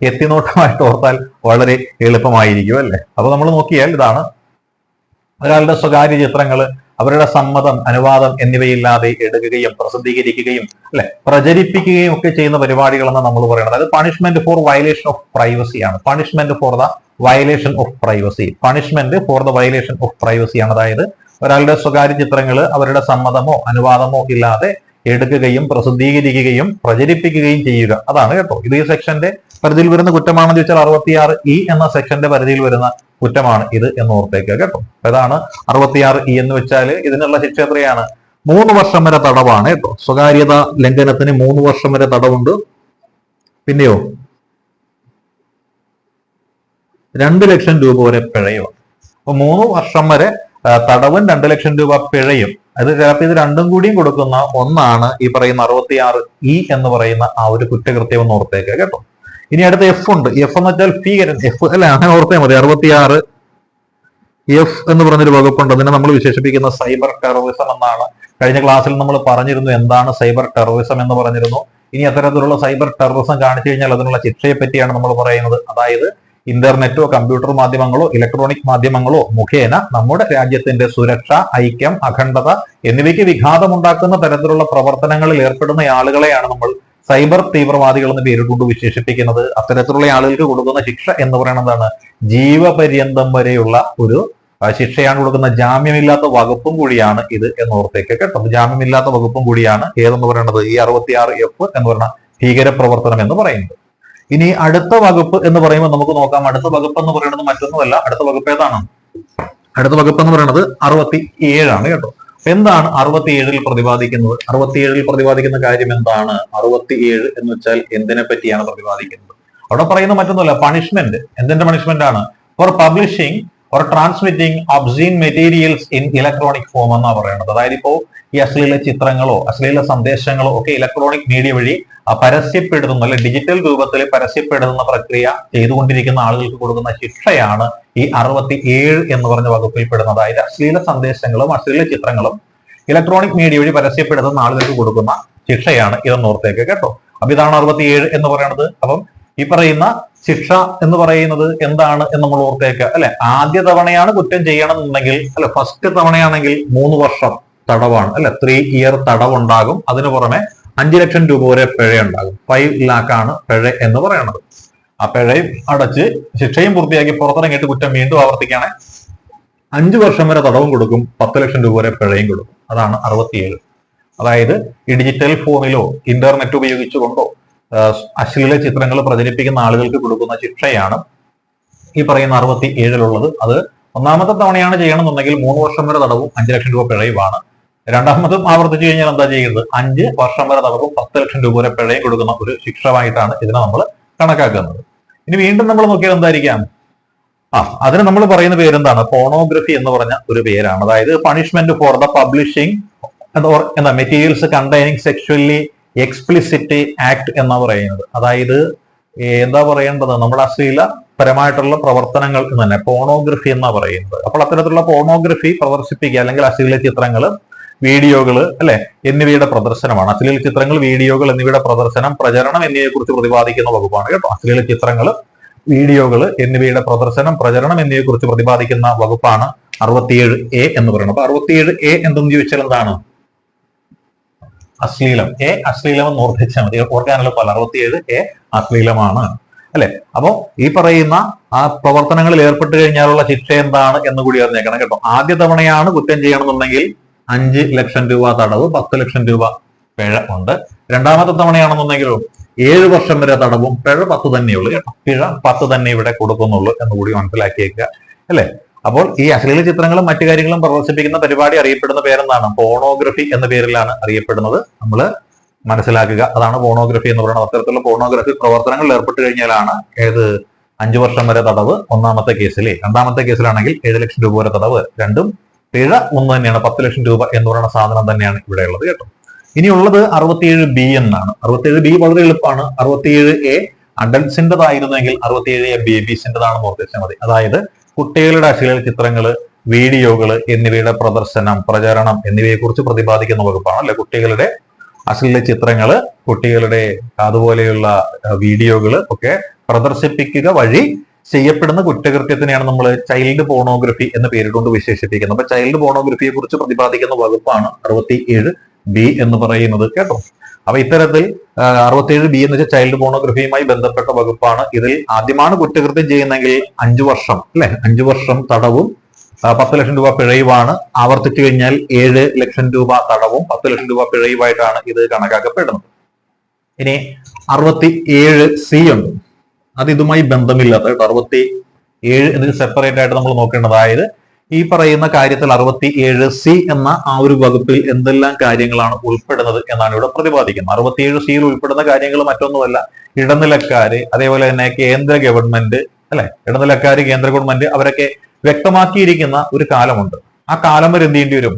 എത്തിനോട്ടമായിട്ട് ഓർത്താൽ വളരെ എളുപ്പമായിരിക്കും അല്ലെ? അപ്പൊ നമ്മൾ നോക്കിയാൽ ഇതാണ് ഒരാളുടെ സ്വകാര്യ ചിത്രങ്ങൾ അവരുടെ സമ്മതം, അനുവാദം എന്നിവയില്ലാതെ എടുക്കുകയും പ്രസിദ്ധീകരിക്കുകയും അല്ലെ പ്രചരിപ്പിക്കുകയും ഒക്കെ ചെയ്യുന്ന പരിപാടികളെന്ന് നമ്മൾ പറയുന്നത്. അതായത് punishment for violation of privacy ആണ്. Punishment for the violation of privacy. Punishment for the violation of privacy ആണ്. അതായത് ഒരാളുടെ സ്വകാര്യ ചിത്രങ്ങൾ അവരുടെ സമ്മതമോ അനുവാദമോ ഇല്ലാതെ എടുക്കുകയും പ്രസിദ്ധീകരിക്കുകയും പ്രചരിപ്പിക്കുകയും ചെയ്യുക. അതാണ് കേട്ടോ. ഇത് ഈ സെക്ഷന്റെ പരിധിയിൽ വരുന്ന കുറ്റമാണെന്ന് ചോദിച്ചാൽ 66E എന്ന സെക്ഷന്റെ പരിധിയിൽ വരുന്ന കുറ്റമാണ് ഇത് എന്ന് ഓർത്തേക്കുക കേട്ടോ. അതാണ് 66E എന്ന് വെച്ചാൽ ഇതിനുള്ള ശിക്ഷ എത്രയാണ്? 3 വർഷം വരെ തടവാണ് കേട്ടോ. സ്വകാര്യത ലംഘനത്തിന് 3 വർഷം വരെ തടവുണ്ട്. പിന്നെയോ 2 ലക്ഷം രൂപ വരെ പിഴയുമാണ്. അപ്പൊ 3 വർഷം വരെ തടവും 2 ലക്ഷം രൂപ പിഴയും. അത് ചിലപ്പോൾ ഇത് രണ്ടും കൂടിയും കൊടുക്കുന്ന ഒന്നാണ് ഈ പറയുന്ന 66E എന്ന് പറയുന്ന ആ ഒരു കുറ്റകൃത്യം എന്ന് ഓർത്തേക്കുക കേട്ടോ. ഇനി അടുത്ത F ഉണ്ട്. F എന്ന് വെച്ചാൽ ഭീകരൻ. F അല്ലെ? അങ്ങനെ ഓർത്താൽ മതി. 66F എന്ന് പറഞ്ഞൊരു വകുപ്പുണ്ട്. അതിനെ നമ്മൾ വിശേഷിപ്പിക്കുന്ന സൈബർ ടെററിസം എന്നാണ്. കഴിഞ്ഞ ക്ലാസ്സിൽ നമ്മൾ പറഞ്ഞിരുന്നു എന്താണ് സൈബർ ടെററിസം എന്ന് പറഞ്ഞിരുന്നു. ഇനി അത്തരത്തിലുള്ള സൈബർ ടെററിസം കാണിച്ചു കഴിഞ്ഞാൽ അതിനുള്ള ശിക്ഷയെ പറ്റിയാണ് നമ്മൾ പറയുന്നത്. അതായത് ഇന്റർനെറ്റോ കമ്പ്യൂട്ടർ മാധ്യമങ്ങളോ ഇലക്ട്രോണിക് മാധ്യമങ്ങളോ മുഖേന നമ്മുടെ രാജ്യത്തിന്റെ സുരക്ഷ, ഐക്യം, അഖണ്ഡത എന്നിവയ്ക്ക് വിഘാതമുണ്ടാക്കുന്ന തരത്തിലുള്ള പ്രവർത്തനങ്ങളിൽ ഏർപ്പെടുന്ന ആളുകളെയാണ് നമ്മൾ സൈബർ തീവ്രവാദികൾ എന്ന് പേരിട്ടുകൊണ്ട് വിശേഷിപ്പിക്കുന്നത്. അത്തരത്തിലുള്ള ആളുകൾക്ക് കൊടുക്കുന്ന ശിക്ഷ എന്ന് പറയുന്നതാണ് ജീവപര്യന്തം വരെയുള്ള ഒരു ശിക്ഷയാണ് കൊടുക്കുന്ന. ജാമ്യമില്ലാത്ത വകുപ്പും കൂടിയാണ് ഇത് എന്നോർത്തേക്ക് കേട്ടോ. ജാമ്യമില്ലാത്ത വകുപ്പും കൂടിയാണ് ഏതെന്ന് പറയുന്നത് ഈ 66F എന്ന് പറയുന്ന ഭീകരപ്രവർത്തനം എന്ന് പറയുന്നത്. ഇനി അടുത്ത വകുപ്പ് എന്ന് പറയുമ്പോൾ നമുക്ക് നോക്കാം. അടുത്ത വകുപ്പ് എന്ന് പറയുന്നത് മറ്റൊന്നുമല്ല. അടുത്ത വകുപ്പ് ഏതാണ്? അടുത്ത വകുപ്പ് എന്ന് പറയുന്നത് 67 കേട്ടോ. എന്താണ് 67 പ്രതിപാദിക്കുന്നത്? 67 പ്രതിപാദിക്കുന്ന കാര്യം എന്താണ്? 67 എന്ന് വെച്ചാൽ എന്തിനെ പറ്റിയാണ് പ്രതിപാദിക്കുന്നത്? അവിടെ പറയുന്ന മറ്റൊന്നുമല്ല, പണിഷ്മെന്റ്. എന്തിന്റെ പണിഷ്മെന്റ് ആണ്? For publishing or transmitting obscene materials in electronic form എന്നാ പറയുന്നത്. അതായത് ഇപ്പോ ഈ അശ്ലീല ചിത്രങ്ങളോ അശ്ലീല സന്ദേശങ്ങളോ ഒക്കെ ഇലക്ട്രോണിക് മീഡിയ വഴി പരസ്യപ്പെടുത്തുന്ന അല്ലെ ഡിജിറ്റൽ രൂപത്തിൽ പരസ്യപ്പെടുത്തുന്ന പ്രക്രിയ ചെയ്തുകൊണ്ടിരിക്കുന്ന ആളുകൾക്ക് കൊടുക്കുന്ന ശിക്ഷയാണ് ഈ 67 എന്ന് പറഞ്ഞ വകുപ്പിൽ പെടുന്നത്. അതായത് അശ്ലീല സന്ദേശങ്ങളും അശ്ലീല ചിത്രങ്ങളും ഇലക്ട്രോണിക് മീഡിയ വഴി പരസ്യപ്പെടുത്തുന്ന ആളുകൾക്ക് കൊടുക്കുന്ന ശിക്ഷയാണ് ഇതെന്നോർത്തേക്ക് കേട്ടോ. അപ്പൊ ഇതാണ് 67 എന്ന് പറയുന്നത്. അപ്പം ഈ പറയുന്ന ശിക്ഷ എന്ന് പറയുന്നത് എന്താണ് എന്ന് നമ്മൾ ഓർത്തേക്ക് അല്ലെ. ആദ്യ തവണയാണ് കുറ്റം ചെയ്യണമെന്നുണ്ടെങ്കിൽ അല്ലെ, ഫസ്റ്റ് തവണയാണെങ്കിൽ 3 വർഷം തടവാണ് അല്ലെ, 3 ഇയർ തടവുണ്ടാകും. അതിനു പുറമെ 5 ലക്ഷം രൂപ വരെ പിഴ ഉണ്ടാകും. 5 lakh ആണ് പിഴ എന്ന് പറയുന്നത്. ആ പിഴയും അടച്ച് ശിക്ഷയും പൂർത്തിയാക്കി പുറത്തിറങ്ങിയിട്ട് കുറ്റം വീണ്ടും ആവർത്തിക്കുകയാണെങ്കിൽ 5 വർഷം വരെ തടവും കൊടുക്കും, 10 ലക്ഷം രൂപ വരെ പിഴയും കൊടുക്കും. അതാണ് 67. അതായത് ഈ ഡിജിറ്റൽ ഫോമിലോ ഇന്റർനെറ്റ് ഉപയോഗിച്ചുകൊണ്ടോ അശ്ലീല ചിത്രങ്ങൾ പ്രചരിപ്പിക്കുന്ന ആളുകൾക്ക് കൊടുക്കുന്ന ശിക്ഷയാണ് ഈ പറയുന്ന 67 അത് ഒന്നാമത്തെ തവണയാണ് ചെയ്യണമെന്നുണ്ടെങ്കിൽ 3 വർഷം വരെ തടവും 5 ലക്ഷം രൂപ പിഴയുമാണ്. രണ്ടാമതും ആവർത്തിച്ചു കഴിഞ്ഞാൽ എന്താ ചെയ്യുന്നത്? 5 വർഷം വരെ തടവും 10 ലക്ഷം രൂപ വരെ പിഴയും കൊടുക്കുന്ന ഒരു ശിക്ഷമായിട്ടാണ് ഇതിനെ നമ്മൾ കണക്കാക്കുന്നത്. ഇനി വീണ്ടും നമ്മൾ നോക്കിയാൽ എന്തായിരിക്കാം? അതിന് നമ്മൾ പറയുന്ന പേരെന്താണ്? പോണോഗ്രഫി എന്ന് പറഞ്ഞ ഒരു പേരാണ്. അതായത് പണിഷ്മെന്റ് ഫോർ ദ പബ്ലിഷിംഗ് എന്താ materials containing sexually explicit act എന്നാ പറയുന്നത്. അതായത് എന്താ പറയേണ്ടത്? നമ്മുടെ അശ്ലീല പരമായിട്ടുള്ള പ്രവർത്തനങ്ങൾ എന്ന് തന്നെ പോണോഗ്രഫി എന്നാ പറയുന്നത്. അപ്പോൾ അത്തരത്തിലുള്ള പോണോഗ്രഫി പ്രദർശിപ്പിക്കുക അല്ലെങ്കിൽ അശ്ലീല ചിത്രങ്ങൾ, വീഡിയോകൾ അല്ലെ എന്നിവയുടെ പ്രദർശനമാണ്. അശ്ലീല ചിത്രങ്ങൾ, വീഡിയോകൾ എന്നിവയുടെ പ്രദർശനം, പ്രചരണം എന്നിവയെ കുറിച്ച് പ്രതിപാദിക്കുന്ന വകുപ്പാണ് കേട്ടോ. അശ്ലീല ചിത്രങ്ങൾ, വീഡിയോകൾ എന്നിവയുടെ പ്രദർശനം, പ്രചരണം എന്നിവയെ കുറിച്ച് പ്രതിപാദിക്കുന്ന വകുപ്പാണ് 67A എന്ന് പറയുന്നത്. അപ്പൊ 67A എന്തെന്ന് ചോദിച്ചാൽ എന്താണ്? അശ്ലീലം. അശ്ലീലം എന്ന് ഓർപ്പിച്ചാൽ മതി, ഓർക്കാനുള്ള പല. 67A അശ്ലീലമാണ് അല്ലെ. അപ്പോ ഈ പറയുന്ന ആ പ്രവർത്തനങ്ങളിൽ ഏർപ്പെട്ട് കഴിഞ്ഞാലുള്ള ശിക്ഷ എന്താണ് എന്ന് കൂടി അറിഞ്ഞേക്കണം കേട്ടോ. ആദ്യ തവണയാണ് കുറ്റം ചെയ്യണമെന്നുണ്ടെങ്കിൽ 5 ലക്ഷം രൂപ തടവ്, 10 ലക്ഷം രൂപ പിഴ ഉണ്ട്. രണ്ടാമത്തെ തവണയാണെന്നുണ്ടെങ്കിലോ 7 വർഷം വരെ തടവും, പിഴ 10 തന്നെയുള്ളൂ കേട്ടോ. പിഴ 10 തന്നെ ഇവിടെ കൊടുക്കുന്നുള്ളൂ എന്ന് കൂടി മനസ്സിലാക്കിയേക്കുക അല്ലെ. അപ്പോൾ ഈ അശ്ലീല ചിത്രങ്ങളും മറ്റു കാര്യങ്ങളും പ്രദർശിപ്പിക്കുന്ന പരിപാടി അറിയപ്പെടുന്ന പേരെന്താണ്? പോണോഗ്രഫി എന്ന പേരിലാണ് അറിയപ്പെടുന്നത്. നമ്മൾ മനസ്സിലാക്കുക. അതാണ് പോണോഗ്രഫി എന്ന് പറയുന്നത്. അത്തരത്തിലുള്ള പോണോഗ്രഫി പ്രവർത്തനങ്ങളിൽ ഏർപ്പെട്ട് കഴിഞ്ഞാലാണ് 5 വർഷം വരെ തടവ് ഒന്നാമത്തെ കേസിൽ, രണ്ടാമത്തെ കേസിലാണെങ്കിൽ 7 ലക്ഷം രൂപ വരെ തടവ്. രണ്ടും പിഴ ഒന്ന് തന്നെയാണ്, 10 ലക്ഷം രൂപ എന്ന് പറയുന്ന സാധനം തന്നെയാണ് ഇവിടെ ഉള്ളത് കേട്ടോ. ഇനിയുള്ളത് 67B എന്നാണ്. 67B വളരെ എളുപ്പമാണ്. 67A അഡൽട്സിൻ്റെതായിരുന്നെങ്കിൽ 67A ബേബീസിൻ്റെതാണെന്ന് ഓർത്തിച്ചാൽ മതി. അതായത് കുട്ടികളുടെ അശ്ലീല ചിത്രങ്ങൾ, വീഡിയോകൾ എന്നിവയുടെ പ്രദർശനം, പ്രചരണം എന്നിവയെ കുറിച്ച് പ്രതിപാദിക്കുന്ന വകുപ്പാണ് അല്ലെ. കുട്ടികളുടെ അശ്ലീല ചിത്രങ്ങൾ, കുട്ടികളുടെ അതുപോലെയുള്ള വീഡിയോകൾ ഒക്കെ പ്രദർശിപ്പിക്കുക വഴി ചെയ്യപ്പെടുന്ന കുറ്റകൃത്യത്തിനെയാണ് നമ്മൾ ചൈൽഡ് പോണോഗ്രഫി എന്ന പേരിട്ടുകൊണ്ട് വിശേഷിപ്പിക്കുന്നത്. അപ്പൊ ചൈൽഡ് പോണോഗ്രഫിയെ കുറിച്ച് പ്രതിപാദിക്കുന്ന വകുപ്പാണ് 67B എന്ന് പറയുന്നത് കേട്ടോ. അപ്പൊ ഇത്തരത്തിൽ 67B എന്ന് വെച്ചാൽ ചൈൽഡ് പോണോഗ്രഫിയുമായി ബന്ധപ്പെട്ട വകുപ്പാണ്. ഇതിൽ ആദ്യമാണ് കുറ്റകൃത്യം ചെയ്യുന്നെങ്കിൽ 5 വർഷം അല്ലെ, 5 വർഷം തടവും 10 ലക്ഷം രൂപ പിഴയുമാണ്. ആവർത്തിച്ചു കഴിഞ്ഞാൽ 7 ലക്ഷം രൂപ തടവും 10 ലക്ഷം രൂപ പിഴയുമായിട്ടാണ് ഇത് കണക്കാക്കപ്പെടുന്നത്. ഇനി 67C ഉണ്ട്. അത് ഇതുമായി ബന്ധമില്ലാത്ത കേട്ടോ. 67 എന്നതിന് സെപ്പറേറ്റ് ആയിട്ട് നമ്മൾ നോക്കേണ്ടത്. അതായത് ഈ പറയുന്ന കാര്യത്തിൽ 67C എന്ന ആ ഒരു വകുപ്പിൽ എന്തെല്ലാം കാര്യങ്ങളാണ് ഉൾപ്പെടുന്നത് എന്നാണ് ഇവിടെ പ്രതിപാദിക്കുന്നത്. 67C ഉൾപ്പെടുന്ന കാര്യങ്ങൾ മറ്റൊന്നുമല്ല, ഇടനിലക്കാര്, അതേപോലെ തന്നെ കേന്ദ്ര ഗവൺമെന്റ് അല്ലെ, ഇടനിലക്കാര്, കേന്ദ്ര ഗവൺമെന്റ് അവരൊക്കെ വ്യക്തമാക്കിയിരിക്കുന്ന ഒരു കാലമുണ്ട്. ആ കാലം വരെ എന്ത് ചെയ്യേണ്ടി വരും?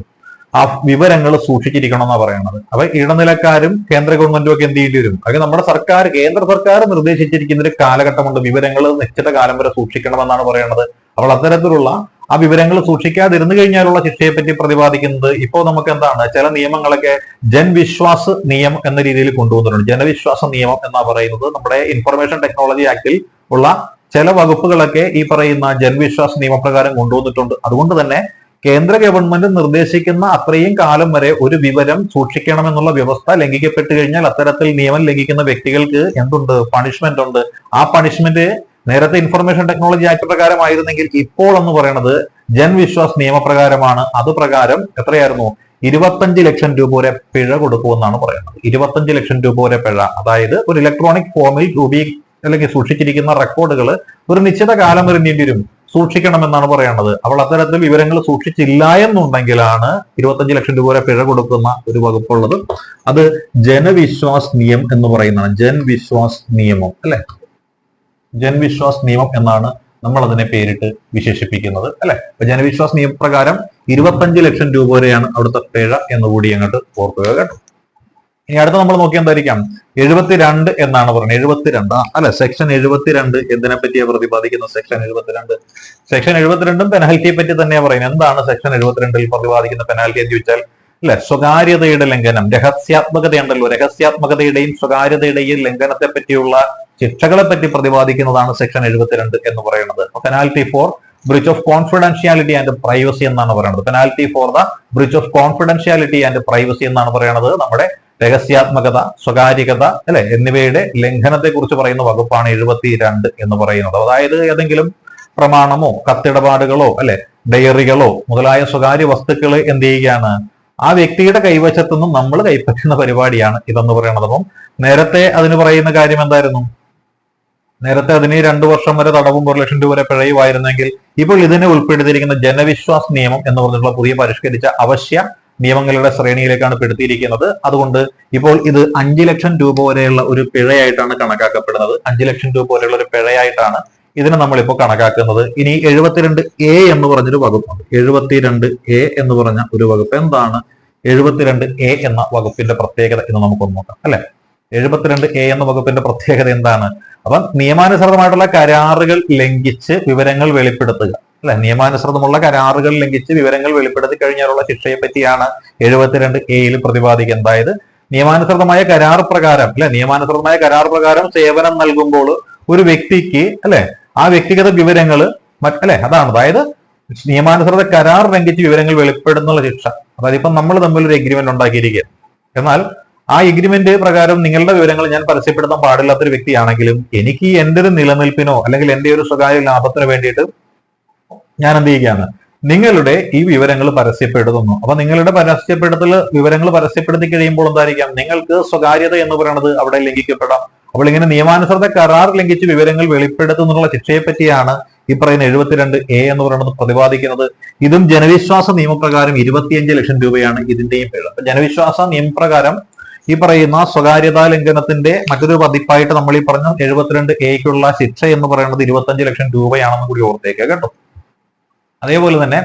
ആ വിവരങ്ങൾ സൂക്ഷിച്ചിരിക്കണം എന്നാണ് പറയുന്നത്. അപ്പൊ ഇടനിലക്കാരും കേന്ദ്ര ഗവൺമെന്റും ഒക്കെ എന്ത് ചെയ്യേണ്ടി വരും? അത് നമ്മുടെ സർക്കാർ, കേന്ദ്ര സർക്കാർ നിർദ്ദേശിച്ചിരിക്കുന്ന ഒരു കാലഘട്ടമുണ്ട്. വിവരങ്ങൾ നിശ്ചിത കാലം വരെ സൂക്ഷിക്കണമെന്നാണ് പറയുന്നത്. അപ്പോൾ അത്തരത്തിലുള്ള ആ വിവരങ്ങൾ സൂക്ഷിക്കാതിരുന്നു കഴിഞ്ഞാലുള്ള ശിക്ഷയെ പറ്റി പ്രതിപാദിക്കുന്നത് ഇപ്പോൾ നമുക്ക് എന്താണ്, ചില നിയമങ്ങളൊക്കെ ജൻവിശ്വാസ് നിയമം എന്ന രീതിയിൽ കൊണ്ടുവന്നിട്ടുണ്ട്. ജനവിശ്വാസ നിയമം എന്നാ പറയുന്നത് നമ്മുടെ ഇൻഫർമേഷൻ ടെക്നോളജി ആക്ടിൽ ഉള്ള ചില വകുപ്പുകളൊക്കെ ഈ പറയുന്ന ജൻവിശ്വാസ നിയമപ്രകാരം കൊണ്ടുവന്നിട്ടുണ്ട്. അതുകൊണ്ട് തന്നെ കേന്ദ്ര ഗവൺമെന്റ് നിർദ്ദേശിക്കുന്ന അത്രയും കാലം വരെ ഒരു വിവരം സൂക്ഷിക്കണമെന്നുള്ള വ്യവസ്ഥ ലംഘിക്കപ്പെട്ട് കഴിഞ്ഞാൽ അത്തരത്തിൽ നിയമം ലംഘിക്കുന്ന വ്യക്തികൾക്ക് എന്തുണ്ട്? പണിഷ്മെന്റ് ഉണ്ട്. ആ പണിഷ്മെന്റ് നേരത്തെ ഇൻഫർമേഷൻ ടെക്നോളജി ആക്ട് പ്രകാരമായിരുന്നെങ്കിൽ ഇപ്പോൾ എന്ന് പറയുന്നത് ജൻവിശ്വാസ് നിയമപ്രകാരമാണ്. അത് പ്രകാരം എത്രയായിരുന്നു? 25 ലക്ഷം രൂപ വരെ പിഴ കൊടുക്കുമെന്നാണ് പറയുന്നത്. 25 ലക്ഷം രൂപ വരെ പിഴ. അതായത് ഒരു ഇലക്ട്രോണിക് ഫോമിൽ അല്ലെങ്കിൽ സൂക്ഷിച്ചിരിക്കുന്ന റെക്കോർഡുകൾ ഒരു നിശ്ചിത കാലം വരെ നീണ്ടിരും സൂക്ഷിക്കണമെന്നാണ് പറയുന്നത്. അപ്പോൾ അത്തരത്തിൽ വിവരങ്ങൾ സൂക്ഷിച്ചില്ല എന്നുണ്ടെങ്കിലാണ് 25 ലക്ഷം രൂപ വരെ പിഴ കൊടുക്കുന്ന ഒരു വകുപ്പുള്ളത്. അത് ജനവിശ്വാസ് നിയമം എന്ന് പറയുന്നതാണ്. ജൻവിശ്വാസ് നിയമം അല്ലെ, ജൻവിശ്വാസ് നിയമം എന്നാണ് നമ്മൾ അതിനെ പേരിട്ട് വിശേഷിപ്പിക്കുന്നത് അല്ലെ. അപ്പൊ ജനവിശ്വാസ് നിയമപ്രകാരം 25 ലക്ഷം രൂപ വരെയാണ് അവിടുത്തെ പിഴ എന്നുകൂടി അങ്ങോട്ട് ഓർക്കുക കേട്ടോ. ഇനി അടുത്ത നമ്മൾ നോക്കിയാൽ എന്തായിരിക്കാം? 72 എന്നാണ് പറയുന്നത്. 72 അല്ലെ, സെക്ഷൻ 72 എന്തിനെ പറ്റിയാ പ്രതിപാദിക്കുന്നത്? സെക്ഷൻ 72 സെക്ഷൻ 72 പെനാൽറ്റിയെ പറ്റി തന്നെയാ പറയുന്നത്. എന്താണ് സെക്ഷൻ 72 പ്രതിപാദിക്കുന്ന പെനാൽറ്റി എന്ന് ചോദിച്ചാൽ അല്ലെ, സ്വകാര്യതയുടെ ലംഘനം, രഹസ്യാത്മകതയുണ്ടല്ലോ, രഹസ്യാത്മകതയുടെയും സ്വകാര്യതയുടെയും ലംഘനത്തെ പറ്റിയുള്ള ശിക്ഷകളെ പറ്റി പ്രതിപാദിക്കുന്നതാണ് സെക്ഷൻ 72 എന്ന് പറയുന്നത്. Penalty for breach of confidentiality and privacy എന്നാണ് പറയുന്നത്. Penalty for the breach of confidentiality and privacy എന്നാണ് പറയുന്നത്. നമ്മുടെ രഹസ്യാത്മകത, സ്വകാര്യത അല്ലെ എന്നിവയുടെ ലംഘനത്തെ കുറിച്ച് പറയുന്ന വകുപ്പാണ് 72 എന്ന് പറയുന്നത്. അതായത് ഏതെങ്കിലും പ്രമാണമോ കത്തിടപാടുകളോ അല്ലെ ഡയറികളോ മുതലായ സ്വകാര്യ വസ്തുക്കൾ എന്ത് ചെയ്യുകയാണ്? ആ വ്യക്തിയുടെ കൈവശത്തു നിന്നും നമ്മൾ കൈപ്പറ്റുന്ന പരിപാടിയാണ് ഇതെന്ന് പറയുന്നത്. അപ്പം നേരത്തെ അതിന് പറയുന്ന കാര്യം എന്തായിരുന്നു? നേരത്തെ അതിന് 2 വർഷം വരെ തടവും 1 ലക്ഷം രൂപ വരെ പിഴയുമായിരുന്നെങ്കിൽ ഇപ്പോൾ ഇതിനെ ഉൾപ്പെടുത്തിയിരിക്കുന്ന ജനവിശ്വാസ് നിയമം എന്ന് പറഞ്ഞിട്ടുള്ള പുതിയ പരിഷ്കരിച്ച അവശ്യ നിയമങ്ങളുടെ ശ്രേണിയിലേക്കാണ് പെടുത്തിയിരിക്കുന്നത്. അതുകൊണ്ട് ഇപ്പോൾ ഇത് 5 ലക്ഷം രൂപ വരെയുള്ള ഒരു പിഴയായിട്ടാണ് കണക്കാക്കപ്പെടുന്നത്. 5 ലക്ഷം രൂപ വരെയുള്ള ഒരു പിഴയായിട്ടാണ് ഇതിനെ നമ്മളിപ്പോൾ കണക്കാക്കുന്നത്. ഇനി 72A എന്ന് പറഞ്ഞൊരു വകുപ്പുണ്ട്. 72A എന്ന് പറഞ്ഞ ഒരു വകുപ്പ്. എന്താണ് 72A എന്ന വകുപ്പിന്റെ പ്രത്യേകത എന്ന് നമുക്കൊന്ന് നോക്കാം അല്ലെ. 72A എന്ന വകുപ്പിന്റെ പ്രത്യേകത എന്താണ്? അപ്പം നിയമാനുസൃതമായിട്ടുള്ള കരാറുകൾ ലംഘിച്ച് വിവരങ്ങൾ വെളിപ്പെടുത്തുക അല്ലെ. നിയമാനുസൃതമുള്ള കരാറുകൾ ലംഘിച്ച് വിവരങ്ങൾ വെളിപ്പെടുത്തി കഴിഞ്ഞാലുള്ള ശിക്ഷയെ പറ്റിയാണ് 72A പ്രതിപാദിക്കുന്നത്. അതായത് നിയമാനുസൃതമായ കരാർ പ്രകാരം അല്ലെ, നിയമാനുസൃതമായ കരാർ പ്രകാരം സേവനം നൽകുമ്പോൾ ഒരു വ്യക്തിക്ക് അല്ലെ ആ വ്യക്തിഗത വിവരങ്ങൾ അല്ലെ, അതാണ്. അതായത് നിയമാനുസൃത കരാർ ലംഘിച്ച് വിവരങ്ങൾ വെളിപ്പെടുന്നുള്ള ശിക്ഷ. അതായത് ഇപ്പം നമ്മൾ തമ്മിൽ ഒരു എഗ്രിമെന്റ് ഉണ്ടാക്കിയിരിക്കുക, എന്നാൽ ആ എഗ്രിമെന്റ് പ്രകാരം നിങ്ങളുടെ വിവരങ്ങൾ ഞാൻ പരസ്യപ്പെടുത്താൻ പാടില്ലാത്തൊരു വ്യക്തിയാണെങ്കിലും എനിക്ക് എന്റെ ഒരു നിലനിൽപ്പിനോ അല്ലെങ്കിൽ എന്റെ ഒരു സ്വകാര്യ ലാഭത്തിനോ വേണ്ടിയിട്ട് ഞാൻ എന്ത് ചെയ്യുകയാണ്? നിങ്ങളുടെ ഈ വിവരങ്ങൾ പരസ്യപ്പെടുത്തുന്നു. അപ്പൊ നിങ്ങളുടെ വിവരങ്ങൾ പരസ്യപ്പെടുത്തി കഴിയുമ്പോൾ എന്തായിരിക്കാം? നിങ്ങൾക്ക് സ്വകാര്യത എന്ന് പറയുന്നത് അവിടെ ലംഘിക്കപ്പെടാം. അപ്പോൾ ഇങ്ങനെ നിയമാനുസൃത കരാർ ലംഘിച്ച് വിവരങ്ങൾ വെളിപ്പെടുത്തുന്നുള്ള ശിക്ഷയെ പറ്റിയാണ് ഈ പറയുന്ന 72A എന്ന് പറയുന്നത് പ്രതിപാദിക്കുന്നത്. ഇതും ജനവിശ്വാസ നിയമപ്രകാരം 25 ലക്ഷം രൂപയാണ് ഇതിന്റെയും പിഴ. അപ്പൊ ജനവിശ്വാസ നിയമപ്രകാരം ഈ പറയുന്ന സ്വകാര്യതാ ലംഘനത്തിന്റെ മറ്റൊരു പതിപ്പായിട്ട് നമ്മൾ ഈ പറഞ്ഞ 72A ശിക്ഷ എന്ന് പറയുന്നത് 25 ലക്ഷം രൂപയാണെന്ന് കൂടി ഓർത്തേക്കുക കേട്ടോ. അതേപോലെ തന്നെ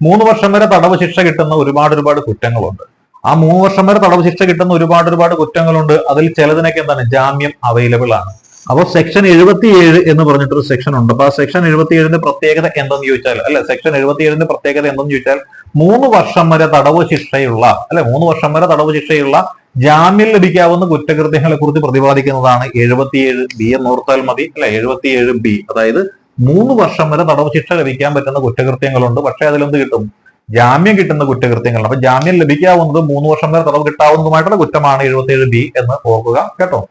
3 വർഷം വരെ തടവ് ശിക്ഷ കിട്ടുന്ന ഒരുപാട് കുറ്റങ്ങളുണ്ട്. ആ 3 വർഷം വരെ തടവ് ശിക്ഷ കിട്ടുന്ന ഒരുപാട് കുറ്റങ്ങളുണ്ട്. അതിൽ ചിലതിനൊക്കെ എന്താണ്? ജാമ്യം അവൈലബിൾ ആണ്. അപ്പോൾ സെക്ഷൻ 77 എന്ന് പറഞ്ഞിട്ടൊരു സെക്ഷൻ ഉണ്ട്. അപ്പൊ ആ സെക്ഷൻ 77ന്റെ പ്രത്യേകത എന്തെന്ന് ചോദിച്ചാൽ അല്ലെ, സെക്ഷൻ 77ന്റെ പ്രത്യേകത എന്തെന്ന് ചോദിച്ചാൽ 3 വർഷം വരെ തടവ് ശിക്ഷയുള്ള അല്ലെ 3 വർഷം വരെ തടവ് ശിക്ഷയുള്ള ജാമ്യം ലഭിക്കാവുന്ന കുറ്റകൃത്യങ്ങളെ കുറിച്ച് പ്രതിപാദിക്കുന്നതാണ് 77B എന്ന് ഓർത്താൽ മതി അല്ലെ. 77B അതായത് 3 വർഷം വരെ തടവ് ശിക്ഷ ലഭിക്കാൻ പറ്റുന്ന കുറ്റകൃത്യങ്ങളുണ്ട്. പക്ഷെ അതിലെന്ത് കിട്ടും? ജാമ്യം കിട്ടുന്ന കുറ്റകൃത്യങ്ങൾ. അപ്പൊ ജാമ്യം ലഭിക്കാവുന്നത് 3 വർഷം വരെ തടവ് കിട്ടാവുന്നതുമായിട്ടുള്ള കുറ്റമാണ് 77B എന്ന് ഓർക്കുക കേട്ടോ.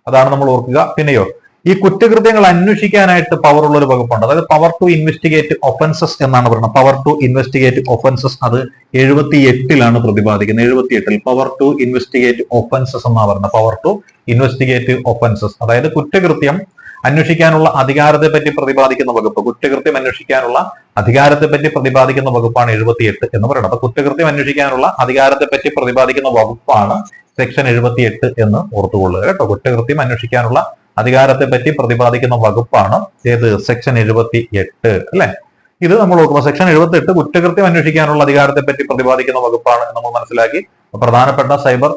അതാണ് നമ്മൾ ഓർക്കുക. പിന്നെയോ ഈ കുറ്റകൃത്യങ്ങൾ അന്വേഷിക്കാനായിട്ട് പവർ ഉള്ള ഒരു വകുപ്പുണ്ട്. അതായത് പവർ ടു ഇൻവെസ്റ്റിഗേറ്റ് ഒഫൻസസ് എന്നാണ് പറയുന്നത്. പവർ ടു ഇൻവെസ്റ്റിഗേറ്റ് ഒഫൻസസ് അത് 78ലാണ് പ്രതിപാദിക്കുന്നത്. 78 പവർ ടു ഇൻവെസ്റ്റിഗേറ്റ് ഒഫൻസസ് എന്നാണ് പറയുന്നത്. പവർ ടു ഇൻവെസ്റ്റിഗേറ്റ് ഒഫൻസസ് അതായത് കുറ്റകൃത്യം അന്വേഷിക്കാനുള്ള അധികാരത്തെ പറ്റി പ്രതിപാദിക്കുന്ന വകുപ്പ്. കുറ്റകൃത്യം അന്വേഷിക്കാനുള്ള അധികാരത്തെ പറ്റി പ്രതിപാദിക്കുന്ന വകുപ്പാണ് 78 എന്ന് പറയുന്നത്. അപ്പൊ കുറ്റകൃത്യം അന്വേഷിക്കാനുള്ള അധികാരത്തെ പറ്റി പ്രതിപാദിക്കുന്ന വകുപ്പാണ് സെക്ഷൻ 78 എന്ന് ഓർത്തുകൊള്ളുക കേട്ടോ. കുറ്റകൃത്യം അന്വേഷിക്കാനുള്ള അധികാരത്തെ പറ്റി പ്രതിപാദിക്കുന്ന വകുപ്പാണ് ഏത്? സെക്ഷൻ 78 അല്ലെ. ഇത് നമ്മൾ ഓർക്കുമ്പോൾ സെക്ഷൻ 78 കുറ്റകൃത്യം അന്വേഷിക്കാനുള്ള അധികാരത്തെ പറ്റി പ്രതിപാദിക്കുന്ന വകുപ്പാണ് എന്ന് നമ്മൾ മനസ്സിലാക്കി. പ്രധാനപ്പെട്ട സൈബർ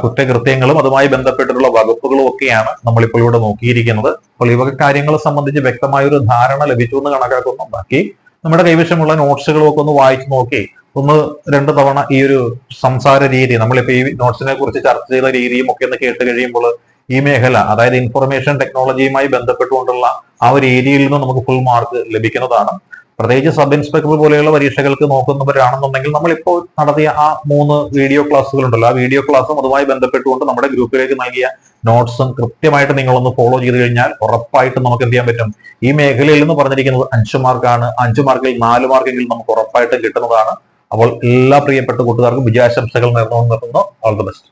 കുറ്റകൃത്യങ്ങളും അതുമായി ബന്ധപ്പെട്ടിട്ടുള്ള വകുപ്പുകളും ഒക്കെയാണ് നമ്മളിപ്പോൾ ഇവിടെ നോക്കിയിരിക്കുന്നത്. അപ്പോൾ ഇവ കാര്യങ്ങളെ സംബന്ധിച്ച് വ്യക്തമായ ഒരു ധാരണ ലഭിച്ചു എന്ന് കണക്കാക്കുന്നു. ബാക്കി നമ്മുടെ കൈവശമുള്ള നോട്ട്സുകളും ഒക്കെ ഒന്ന് വായിച്ചു നോക്കി 1-2 തവണ ഈ ഒരു സംസാര രീതി, നമ്മളിപ്പോ ഈ നോട്ട്സിനെ കുറിച്ച് ചർച്ച ചെയ്ത രീതിയും ഒക്കെ ഒന്ന് കേട്ട് കഴിയുമ്പോൾ ഈ മേഖല അതായത് ഇൻഫർമേഷൻ ടെക്നോളജിയുമായി ബന്ധപ്പെട്ടുകൊണ്ടുള്ള ആ ഒരു ഏരിയയിൽ നിന്ന് നമുക്ക് ഫുൾ മാർക്ക് ലഭിക്കുന്നതാണ്. പ്രത്യേകിച്ച് സബ് ഇൻസ്പെക്ടർ പോലെയുള്ള പരീക്ഷകൾക്ക് നോക്കുന്നവരാണെന്നുണ്ടെങ്കിൽ നമ്മളിപ്പോൾ നടത്തിയ ആ 3 വീഡിയോ ക്ലാസ്സുകൾ ഉണ്ടല്ലോ, ആ വീഡിയോ ക്ലാസ്സും അതുമായി ബന്ധപ്പെട്ടുകൊണ്ട് നമ്മുടെ ഗ്രൂപ്പിലേക്ക് നൽകിയ നോട്ട്സും കൃത്യമായിട്ട് നിങ്ങളൊന്ന് ഫോളോ ചെയ്ത് കഴിഞ്ഞാൽ ഉറപ്പായിട്ടും നമുക്ക് എന്ത് ചെയ്യാൻ പറ്റും. ഈ മേഖലയിൽ നിന്ന് പറഞ്ഞിരിക്കുന്നത് 5 മാർക്കാണ്. 5 മാർക്കിൽ 4 മാർക്കെങ്കിലും നമുക്ക് ഉറപ്പായിട്ടും കിട്ടുന്നതാണ്. അപ്പോൾ എല്ലാ പ്രിയപ്പെട്ട കൂട്ടുകാർക്കും വിജയാശംസകൾ നേർന്നു. All the best.